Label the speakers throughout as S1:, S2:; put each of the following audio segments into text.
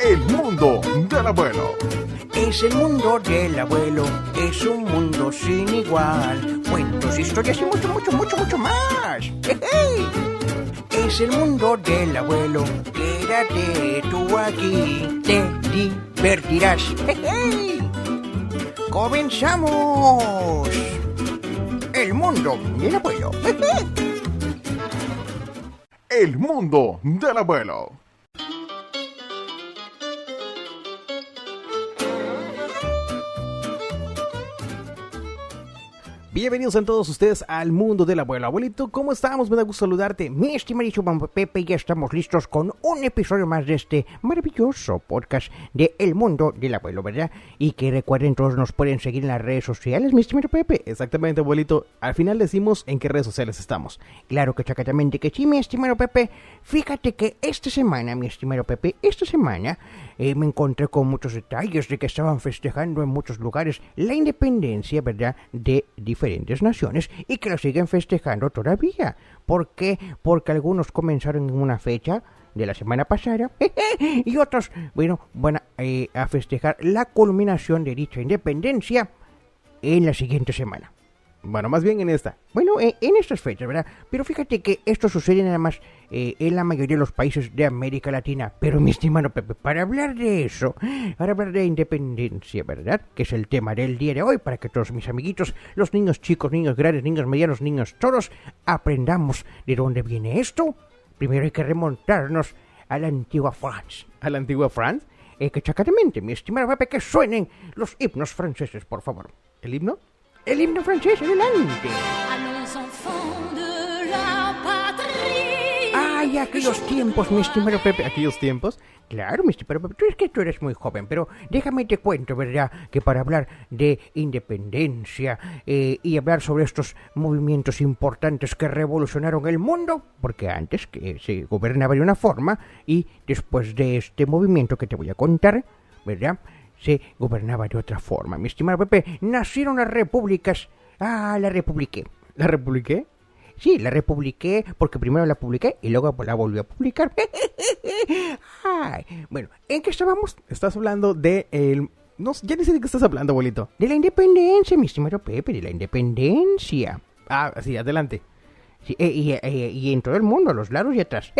S1: El mundo del abuelo.
S2: Es el mundo del abuelo, es un mundo sin igual. Cuentos, historias y mucho más. ¡Hey! Es el mundo del abuelo, quédate tú aquí, te divertirás. ¡Hey! ¡Comenzamos! El mundo del abuelo.
S1: El mundo del abuelo.
S3: Bienvenidos a todos ustedes al mundo del abuelo. Abuelito, ¿cómo estamos? Me da gusto saludarte. Mi estimadísimo Mamá Pepe, ya estamos listos con un episodio más de este maravilloso podcast de El mundo del abuelo, ¿verdad? Y que recuerden, todos nos pueden seguir en las redes sociales, mi estimado Pepe. Exactamente, abuelito. Al final decimos en qué redes sociales estamos. Claro que chacatamente que sí, mi estimado Pepe. Fíjate que esta semana, mi estimado Pepe, me encontré con muchos detalles de que estaban festejando en muchos lugares la independencia, ¿verdad?, de diferentes naciones y que lo siguen festejando todavía. ¿Por qué? Porque algunos comenzaron en una fecha de la semana pasada y otros, van a festejar la culminación de dicha independencia en la siguiente semana. Bueno, más bien en esta. En estas fechas, ¿verdad? Pero fíjate que esto sucede nada más en la mayoría de los países de América Latina. Pero, mi estimado Pepe, para hablar de eso, para hablar de independencia, ¿verdad? Que es el tema del día de hoy, para que todos mis amiguitos, los niños chicos, niños grandes, niños medianos, niños todos, aprendamos de dónde viene esto. Primero hay que remontarnos a la antigua France. ¿A la antigua France? Que chacatamente, mi estimado Pepe, que suenen los himnos franceses, por favor. ¿El himno? El himno francés, adelante.
S4: Allons enfants de la patrie.
S2: Ay, aquellos tiempos, mi estimado Pepe.
S3: ¿Aquellos tiempos?
S2: Claro, mi estimado Pepe, tú eres muy joven, pero déjame te cuento, ¿verdad?, que para hablar de independencia y hablar sobre estos movimientos importantes que revolucionaron el mundo, porque antes que se gobernaba de una forma y después de este movimiento que te voy a contar, ¿verdad?, se gobernaba de otra forma. Mi estimado Pepe, nacieron las repúblicas. La republiqué.
S3: ¿La republiqué?
S2: Sí, la republiqué porque primero la publiqué y luego la volví a publicar. Ay, bueno, ¿en qué estábamos?
S3: Estás hablando de el... No, ya ni sé de qué estás hablando, abuelito.
S2: De la independencia, mi estimado Pepe, de la independencia.
S3: Sí, adelante.
S2: Sí, y en todo el mundo, a los lados y atrás.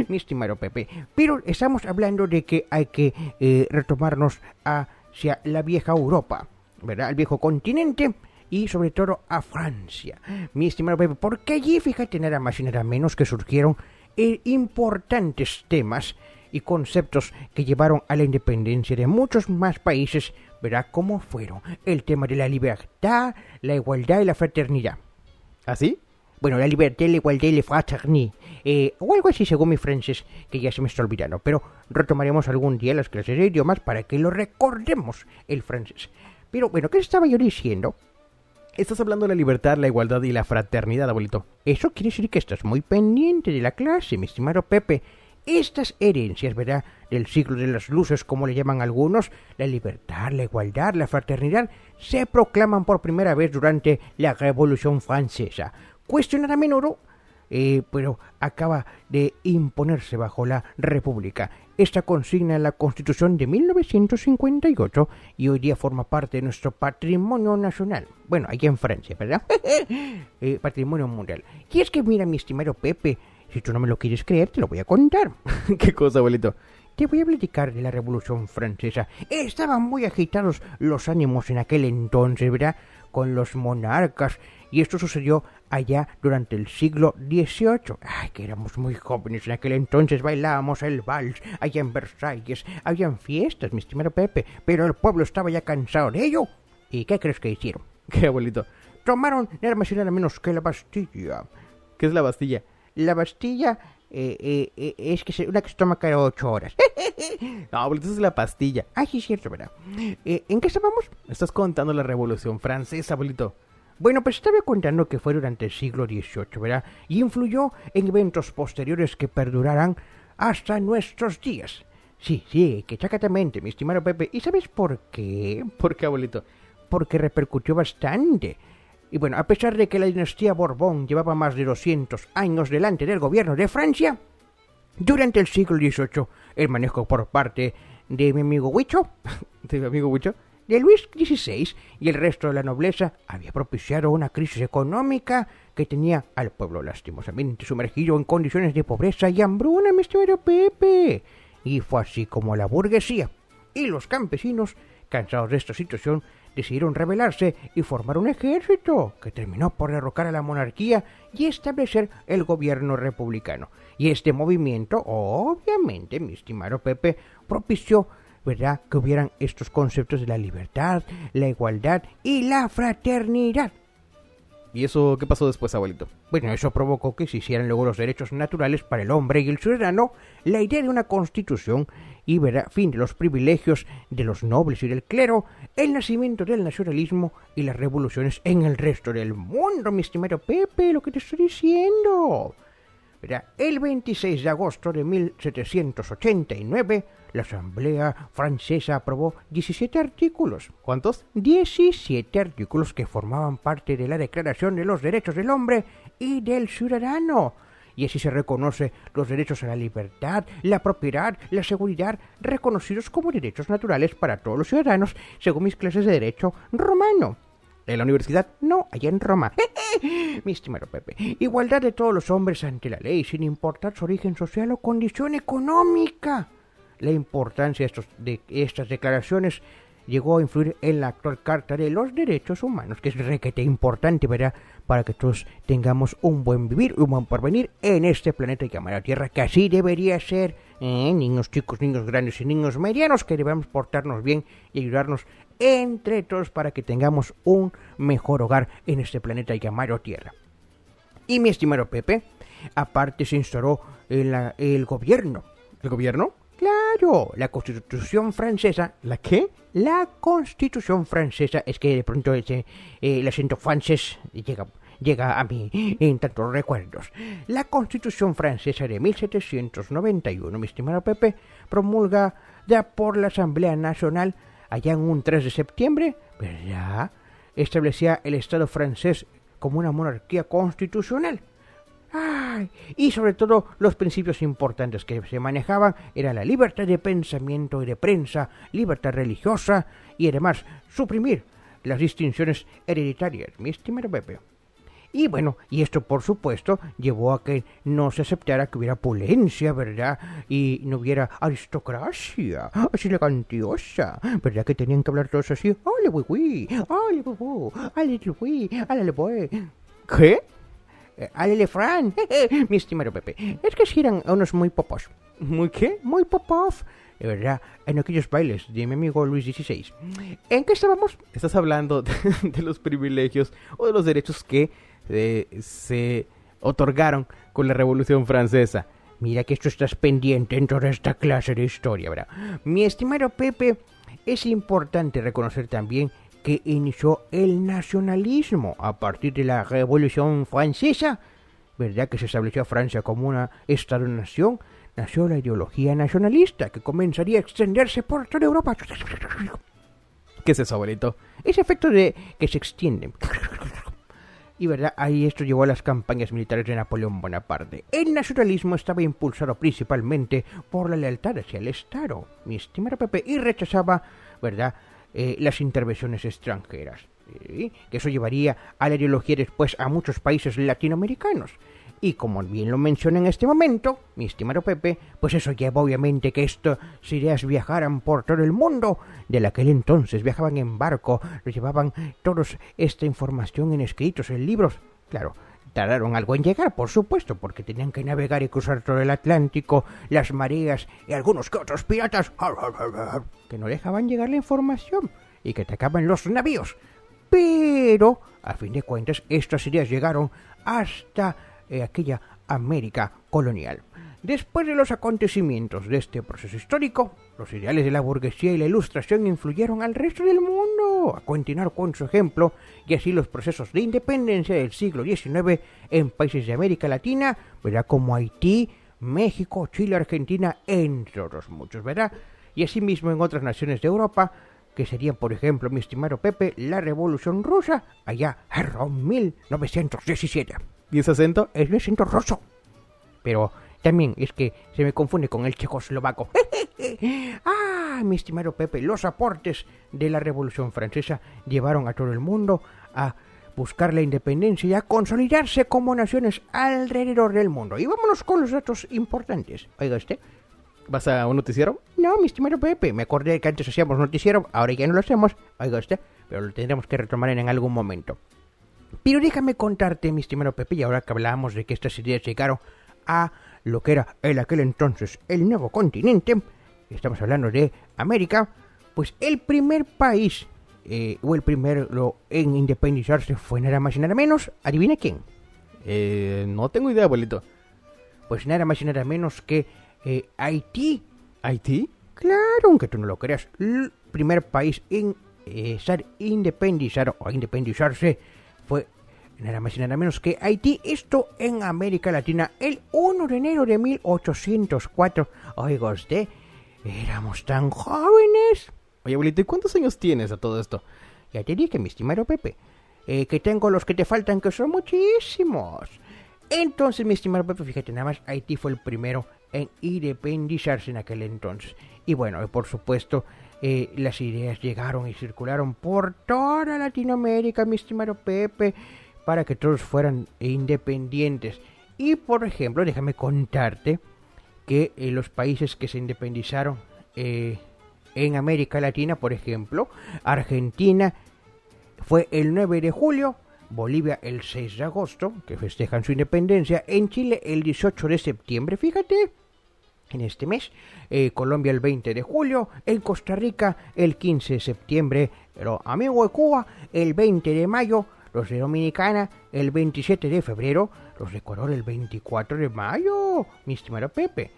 S2: Mi estimado Pepe. Pero estamos hablando de que hay que retomarnos hacia la vieja Europa, ¿verdad? Al viejo continente y sobre todo a Francia. Mi estimado Pepe, porque allí, fíjate, nada más y nada menos que surgieron importantes temas y conceptos que llevaron a la independencia de muchos más países, ¿verdad? Como fueron el tema de la libertad, la igualdad y la fraternidad.
S3: ¿Así?
S2: Bueno, la libertad, la igualdad y la fraternidad. O algo así según mi francés, que ya se me está olvidando. Pero retomaremos algún día las clases de idiomas para que lo recordemos, el francés. Pero bueno, ¿qué estaba yo diciendo?
S3: Estás hablando de la libertad, la igualdad y la fraternidad, abuelito.
S2: Eso quiere decir que estás muy pendiente de la clase, mi estimado Pepe. Estas herencias, ¿verdad?, del siglo de las luces, como le llaman algunos, la libertad, la igualdad, la fraternidad, se proclaman por primera vez durante la Revolución Francesa. Cuestionada a menudo, pero acaba de imponerse bajo la República. Esta consigna en la Constitución de 1958 y hoy día forma parte de nuestro patrimonio nacional. Bueno, allá en Francia, ¿verdad? Patrimonio mundial. Y es que mira, mi estimado Pepe, si tú no me lo quieres creer, te lo voy a contar.
S3: ¿Qué cosa, abuelito?
S2: Te voy a platicar de la Revolución Francesa. Estaban muy agitados los ánimos en aquel entonces, ¿verdad?, con los monarcas, y esto sucedió allá durante el siglo XVIII. Ay, que éramos muy jóvenes en aquel entonces, bailábamos el vals allá en Versalles, habían fiestas, mi estimado Pepe, pero el pueblo estaba ya cansado de ello. ¿Y qué crees que hicieron?
S3: ¿Qué, abuelito?
S2: Tomaron nada más y nada menos que la Bastilla.
S3: ¿Qué es la Bastilla?
S2: La Bastilla es que una que se toma cada 8 horas.
S3: No, abuelito, es la pastilla.
S2: Ay, sí, es cierto, ¿verdad? ¿En qué estábamos?
S3: Estás contando la Revolución Francesa, abuelito.
S2: Bueno, pues estaba contando que fue durante el siglo XVIII, ¿verdad? Y influyó en eventos posteriores que perdurarán hasta nuestros días. Sí, que chacatamente, mi estimado Pepe. ¿Y sabes por qué?
S3: ¿Por qué, abuelito?
S2: Porque repercutió bastante. Y bueno, a pesar de que la dinastía Borbón llevaba más de 200 años delante del gobierno de Francia, Durante el siglo XVIII, el manejo por parte de mi amigo Huicho, de Luis XVI y el resto de la nobleza había propiciado una crisis económica que tenía al pueblo lastimosamente sumergido en condiciones de pobreza y hambruna, mi estimado Pepe. Y fue así como la burguesía y los campesinos, cansados de esta situación, decidieron rebelarse y formar un ejército que terminó por derrocar a la monarquía y establecer el gobierno republicano. Y este movimiento, obviamente, mi estimado Pepe, propició, ¿verdad?, que hubieran estos conceptos de la libertad, la igualdad y la fraternidad.
S3: ¿Y eso qué pasó después, abuelito?
S2: Bueno, eso provocó que se hicieran luego los derechos naturales para el hombre y el ciudadano, la idea de una constitución y, ¿verdad?, fin de los privilegios de los nobles y del clero, el nacimiento del nacionalismo y las revoluciones en el resto del mundo, mi estimado Pepe, lo que te estoy diciendo. ¿Verdad? El 26 de agosto de 1789, la Asamblea Francesa aprobó 17 artículos.
S3: ¿Cuántos?
S2: 17 artículos que formaban parte de la Declaración de los Derechos del Hombre y del Ciudadano. Y así se reconoce los derechos a la libertad, la propiedad, la seguridad, reconocidos como derechos naturales para todos los ciudadanos, según mis clases de derecho romano.
S3: ¿En la universidad?
S2: No, allá en Roma. Mi estimado Pepe. Igualdad de todos los hombres ante la ley, sin importar su origen social o condición económica. La importancia de estas declaraciones llegó a influir en la actual Carta de los Derechos Humanos, que es requete importante, ¿verdad?, para que todos tengamos un buen vivir, un buen porvenir en este planeta llamado Tierra, que así debería ser. Niños chicos, niños grandes y niños medianos, que debemos portarnos bien y ayudarnos entre todos para que tengamos un mejor hogar en este planeta llamado Tierra. Y mi estimado Pepe, aparte se instauró el gobierno.
S3: ¿El gobierno?
S2: Claro, la Constitución francesa.
S3: ¿La qué?
S2: La Constitución francesa, es que de pronto el acento francés llega a mí en tantos recuerdos. La Constitución francesa de 1791, mi estimado Pepe, promulgada por la Asamblea Nacional allá en un 3 de septiembre, ¿verdad?, establecía el Estado francés como una monarquía constitucional. Y sobre todo los principios importantes que se manejaban eran la libertad de pensamiento y de prensa, libertad religiosa y además suprimir las distinciones hereditarias, mi estimado Pepe. Y bueno, y esto por supuesto llevó a que no se aceptara que hubiera opulencia, ¿verdad?, y no hubiera aristocracia, así elegantiosa, ¿verdad?, que tenían que hablar todos así, ¡ole, güey, güey! ¡Ole, bubu! ¡Ale, güey! ¡Ale, boy!
S3: ¿Qué?
S2: ¡Ale, Fran! Mi estimado Pepe, es que si eran unos muy popos.
S3: ¿Muy qué?
S2: Muy popov, ¿verdad?, en aquellos bailes de mi amigo Luis XVI. ¿En qué estábamos?
S3: Estás hablando de los privilegios o de los derechos que se otorgaron con la Revolución Francesa.
S2: Mira que esto estás pendiente en toda esta clase de historia, ¿verdad? Mi estimado Pepe, es importante reconocer también que inició el nacionalismo a partir de la Revolución Francesa, ¿verdad?, que se estableció a Francia como una Estado-nación. Nació la ideología nacionalista que comenzaría a extenderse por toda Europa.
S3: ¿Qué es eso, abuelito?
S2: Ese efecto de que se extiende. Y verdad, ahí esto llevó a las campañas militares de Napoleón Bonaparte. El nacionalismo estaba impulsado principalmente por la lealtad hacia el Estado, mi estimado Pepe, y rechazaba, ¿verdad?, las intervenciones extranjeras. Que eso llevaría a la ideología después a muchos países latinoamericanos. Y como bien lo mencioné en este momento, mi estimado Pepe, pues eso lleva obviamente que estas ideas viajaran por todo el mundo. De aquel entonces viajaban en barco, llevaban toda esta información en escritos, en libros. Claro, tardaron algo en llegar, por supuesto, porque tenían que navegar y cruzar todo el Atlántico, las mareas y algunos que otros piratas que no dejaban llegar la información y que atacaban los navíos. Pero, a fin de cuentas, estas ideas llegaron hasta aquella América colonial. Después de los acontecimientos de este proceso histórico, los ideales de la burguesía y la ilustración influyeron al resto del mundo a continuar con su ejemplo, y así los procesos de independencia del siglo XIX en países de América Latina, ¿verdad?, como Haití, México, Chile, Argentina, entre otros muchos, ¿verdad?, y asimismo en otras naciones de Europa, que serían, por ejemplo, mi estimado Pepe, la Revolución Rusa, allá en 1917.
S3: ¿Y ese acento?
S2: Es un acento ruso. Pero También es que se me confunde con el checoslovaco. Mi estimado Pepe, los aportes de la Revolución Francesa llevaron a todo el mundo a buscar la independencia y a consolidarse como naciones alrededor del mundo. Y vámonos con los datos importantes. Oiga usted.
S3: ¿Vas a un noticiero?
S2: No, mi estimado Pepe, me acordé que antes hacíamos noticiero, ahora ya no lo hacemos. Oiga usted, pero lo tendremos que retomar en algún momento. Pero déjame contarte, mi estimado Pepe, y ahora que hablábamos de que estas ideas llegaron a lo que era en aquel entonces el nuevo continente, estamos hablando de América, pues el primer país, o el primero en independizarse fue nada más y nada menos, ¿adivina quién?
S3: No tengo idea, abuelito.
S2: Pues nada más y nada menos que Haití.
S3: ¿Haití?
S2: Claro, aunque tú no lo creas, el primer país en ser independizado o independizarse fue nada más y nada menos que Haití, esto en América Latina, el 1 de enero de 1804. Oiga usted, éramos tan jóvenes.
S3: Oye, abuelito, ¿y cuántos años tienes a todo esto?
S2: Ya te dije, mi estimado Pepe, que tengo los que te faltan, que son muchísimos. Entonces, mi estimado Pepe, fíjate, nada más, Haití fue el primero en independizarse en aquel entonces. Y bueno, por supuesto, las ideas llegaron y circularon por toda Latinoamérica, mi estimado Pepe, para que todos fueran independientes. Y por ejemplo, déjame contarte que los países que se independizaron en América Latina, por ejemplo, Argentina fue el 9 de julio, Bolivia el 6 de agosto, que festejan su independencia, en Chile el 18 de septiembre, fíjate, en este mes, Colombia el 20 de julio, en Costa Rica el 15 de septiembre, pero amigo de Cuba el 20 de mayo, los de Dominicana el 27 de febrero, los de Ecuador el 24 de mayo, mi estimado Pepe.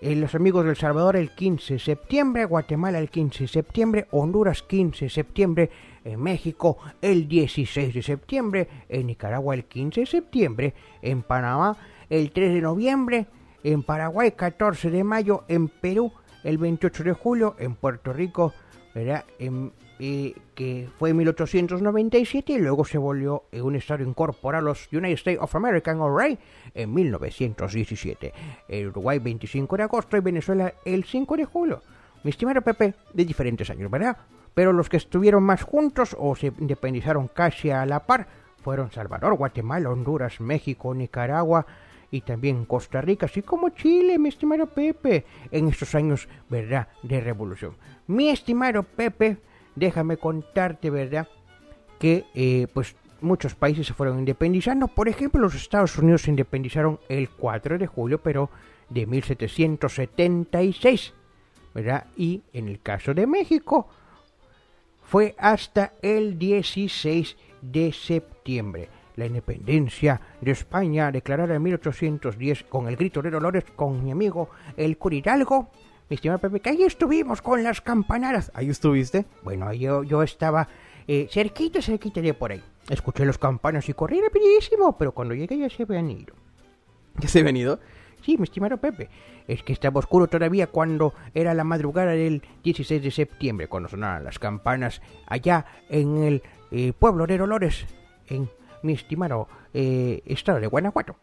S2: Los amigos de El Salvador el 15 de septiembre, Guatemala el 15 de septiembre, Honduras 15 de septiembre, en México el 16 de septiembre, en Nicaragua el 15 de septiembre, en Panamá el 3 de noviembre, en Paraguay 14 de mayo, en Perú el 28 de julio, en Puerto Rico, ¿verdad? Que fue en 1897 y luego se volvió un estado incorporado a los United States of America, en 1917. En Uruguay 25 de agosto y Venezuela el 5 de julio. Mi estimado Pepe, de diferentes años, ¿verdad? Pero los que estuvieron más juntos o se independizaron casi a la par fueron Salvador, Guatemala, Honduras, México, Nicaragua y también Costa Rica, así como Chile, mi estimado Pepe, en estos años, ¿verdad?, de revolución. Mi estimado Pepe, déjame contarte, ¿verdad?, que pues muchos países se fueron independizando. Por ejemplo, los Estados Unidos se independizaron el 4 de julio, pero de 1776, ¿verdad? Y en el caso de México, fue hasta el 16 de septiembre. La independencia de España, declarada en 1810 con el grito de Dolores, con mi amigo el cura Hidalgo. Mi estimado Pepe, que ahí estuvimos con las campanadas.
S3: ¿Ahí estuviste?
S2: Bueno, yo estaba cerquita de por ahí. Escuché los campanas y corrí rapidísimo, pero cuando llegué ya se habían ido.
S3: ¿Ya se habían ido?
S2: Sí, mi estimado Pepe. Es que estaba oscuro todavía cuando era la madrugada del 16 de septiembre, cuando sonaron las campanas allá en el pueblo de Dolores, en mi estimado estado de Guanajuato.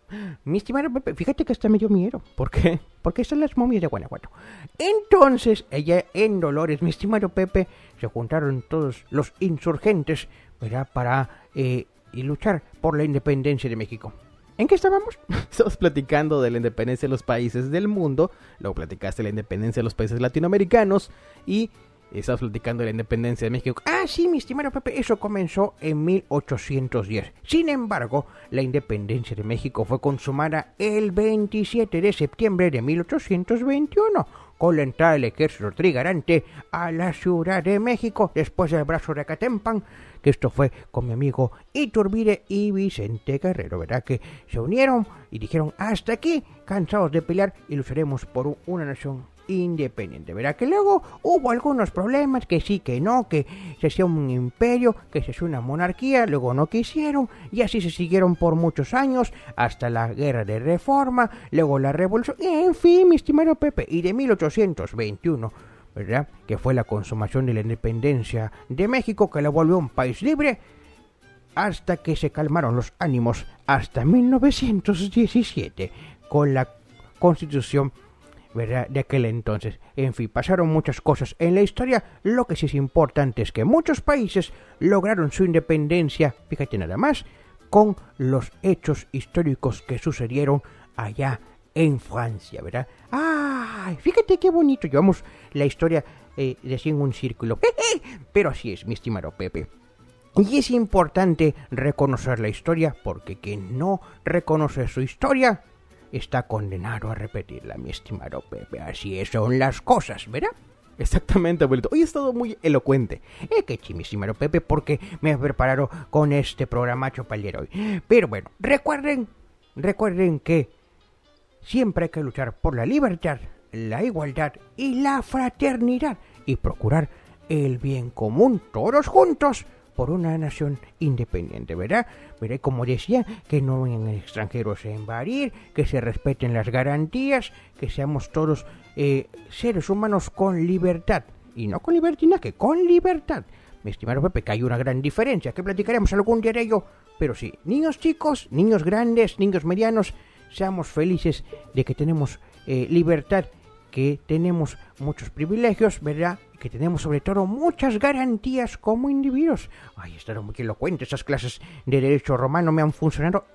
S2: Mi estimado Pepe, fíjate que hasta me dio miedo.
S3: ¿Por qué?
S2: Porque están las momias de Guanajuato. Entonces, allá en Dolores, mi estimado Pepe, se juntaron todos los insurgentes, ¿verdad?, para luchar por la independencia de México. ¿En qué estábamos?
S3: Estamos platicando de la independencia de los países del mundo, luego platicaste de la independencia de los países latinoamericanos y estamos platicando de la independencia de México.
S2: Ah, sí, mi estimado Pepe, eso comenzó en 1810. Sin embargo, la independencia de México fue consumada el 27 de septiembre de 1821, con la entrada del ejército trigarante a la Ciudad de México, después del brazo de Acatempan, que esto fue con mi amigo Iturbide y Vicente Guerrero, ¿verdad?, que se unieron y dijeron, hasta aquí, cansados de pelear y lucharemos por una nación independiente, ¿verdad? Que luego hubo algunos problemas, que sí, que no, que se hacía un imperio, que se hacía una monarquía, luego no quisieron, y así se siguieron por muchos años, hasta la guerra de reforma, luego la revolución, y en fin, mi estimado Pepe, y de 1821, ¿verdad?, que fue la consumación de la independencia de México, que la volvió un país libre, hasta que se calmaron los ánimos, hasta 1917, con la constitución, ¿verdad?, de aquel entonces. En fin, pasaron muchas cosas en la historia. Lo que sí es importante es que muchos países lograron su independencia, fíjate nada más, con los hechos históricos que sucedieron allá en Francia, ¿verdad? ¡Ay! Fíjate qué bonito. Llevamos la historia de así en un círculo. Pero así es, mi estimado Pepe. Y es importante reconocer la historia, porque quien no reconoce su historia está condenado a repetirla, mi estimado Pepe. Así son las cosas, ¿verdad?
S3: Exactamente, abuelito. Hoy he estado muy elocuente.
S2: Que sí, mi estimado Pepe, porque me he preparado con este programacho para el día de hoy. Pero bueno, recuerden que siempre hay que luchar por la libertad, la igualdad y la fraternidad, y procurar el bien común, todos juntos, por una nación independiente, ¿verdad? ¿Verdad? Como decía, que no vengan extranjeros a invadir, que se respeten las garantías, que seamos todos seres humanos con libertad, y no con libertinaje, con libertad. Mi estimado Pepe, que hay una gran diferencia, que platicaremos algún día de ello, pero sí, niños chicos, niños grandes, niños medianos, seamos felices de que tenemos libertad, que tenemos muchos privilegios, ¿verdad? Que tenemos sobre todo muchas garantías como individuos. Ay, estaron muy elocuentes. Esas clases de derecho romano me han funcionado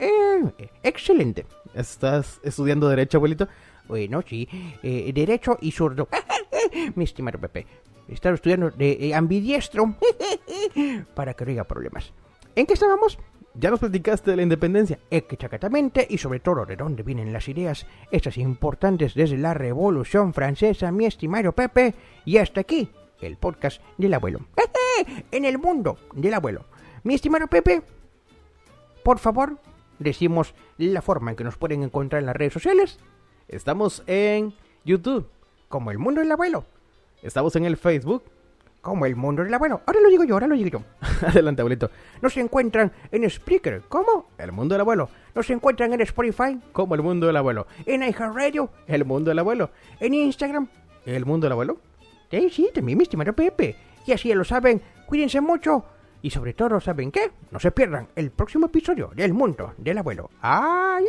S2: excelente.
S3: ¿Estás estudiando derecho, abuelito?
S2: Bueno, sí, derecho y zurdo. Mi estimado Pepe, estaba estudiando de ambidiestro para que no haya problemas. ¿En qué estábamos?
S3: Ya nos platicaste de la independencia.
S2: Exactamente, y sobre todo de dónde vienen las ideas, estas importantes desde la Revolución Francesa, mi estimado Pepe, y hasta aquí, el podcast del abuelo. En el mundo del abuelo. Mi estimado Pepe, por favor, decimos la forma en que nos pueden encontrar en las redes sociales.
S3: Estamos en YouTube,
S2: Como el mundo del abuelo.
S3: estamos en el Facebook.
S2: Como el mundo del abuelo. Ahora lo digo yo.
S3: Adelante, abuelito.
S2: Nos encuentran en Spreaker, ¿cómo?
S3: El mundo del abuelo.
S2: Nos encuentran en Spotify,
S3: Como el mundo del abuelo.
S2: en iHeartRadio,
S3: El mundo del abuelo.
S2: en Instagram.
S3: El mundo del abuelo.
S2: Sí, también mi estimado Pepe. Y así ya lo saben, cuídense mucho. Y sobre todo, ¿saben qué? No se pierdan el próximo episodio del mundo del abuelo. ¡Adiós!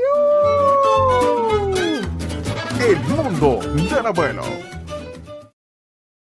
S1: El mundo del abuelo.